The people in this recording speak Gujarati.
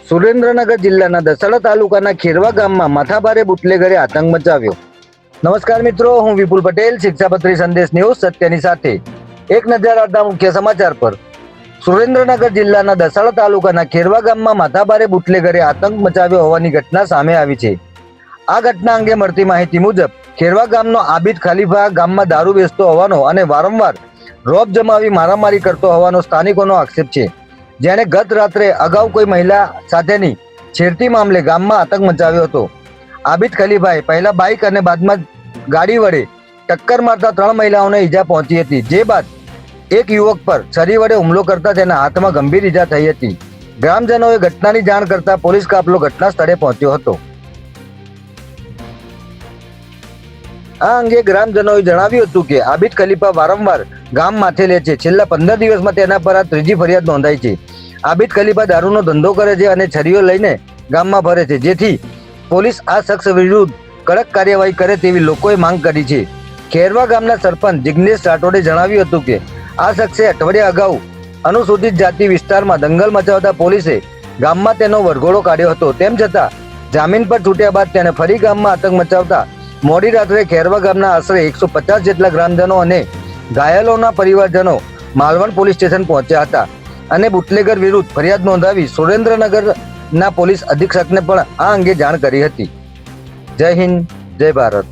સુરેન્દ્રનગર જિલ્લાના દસાડા તાલુકાના ખેરવા ગામમાં માથાભારે બુટલેગરે આતંક મચાવ્યો. નમસ્કાર મિત્રો, હું વિપુલ પટેલ, શિક્ષાપત્રી સંદેશ ન્યૂઝ સત્યની સાથે. એક નજર આજના મુખ્ય સમાચાર પર. સુરેન્દ્રનગર જિલ્લાના દસાડા તાલુકાના ખેરવા ગામમાં માથાભારે બુટલેગરે આતંક મચાવ્યો હોવાની ઘટના સામે આવી છે. આ ઘટના અંગે મળતી માહિતી મુજબ ખેરવા ગામનો આબિદ ખલીફા ગામમાં દારૂ વેચતો હોવાનો અને વારંવાર રોપ જમાવી મારામારી કરતો હોવાનો સ્થાનિકોનો આક્ષેપ છે. જેણે ગત રાત્રે અગાઉ કોઈ મહિલા સાથેની છેડતી મામલે ગામમાં આતંક મચાવ્યો હતો. આબિદ ખલીફાએ પહેલા બાઇક અને બાદમાં ગાડી વડે ટક્કર મારતા 3 મહિલાઓને ઈજા પહોંચી હતી. જે બાદ એક યુવક પર છરી વડે હુમલો કરતા તેના હાથમાં ગંભીર ઈજા થઈ હતી. ગ્રામજનોએ ઘટનાની જાણ કરતા પોલીસ કાફલો ઘટના સ્થળે પહોંચ્યો હતો. આ અંગે ગ્રામજનોએ જણાવ્યું હતું કે આબિદ ખલીફા વારંવાર ગામ માથે લે છે. છેલ્લા 15 દિવસમાં તેના પર આ ત્રીજી ફરિયાદ નોંધાઈ છે. આબિદ ખલીફા દારૂનો ધંધો કરે છે અને છરીઓ લઈને ગામમાં ફરે છે, જેથી પોલીસ આ શખ્સ વિરુદ્ધ કડક કાર્યવાહી કરે તેવી લોકોએ માંગ કરી છે. ખેરવા ગામના સરપંચ જિગ્નેશ રાઠોડે જણાવ્યું હતું કે આ શખ્સે અઠવાડિયા અગાઉ અનુસૂચિત જાતિ વિસ્તારમાં દંગલ મચાવતા પોલીસે ગામમાં તેનો વરઘોડો કાઢ્યો હતો. તેમ છતાં જામીન પર છૂટ્યા બાદ તેને ફરી ગામમાં આતંક મચાવતા મોડી રાત્રે ખેરવા ગામના આશરે 150 જેટલા ગ્રામજનો અને ઘાયલોના પરિવારજનો માલવણ પોલીસ સ્ટેશન પહોંચ્યા હતા અને બુટલેગર વિરુદ્ધ ફરિયાદ નોંધાવી સુરેન્દ્રનગરના પોલીસ અધિક્ષકને પણ આ અંગે જાણ કરી હતી. જય હિન્દ, જય ભારત.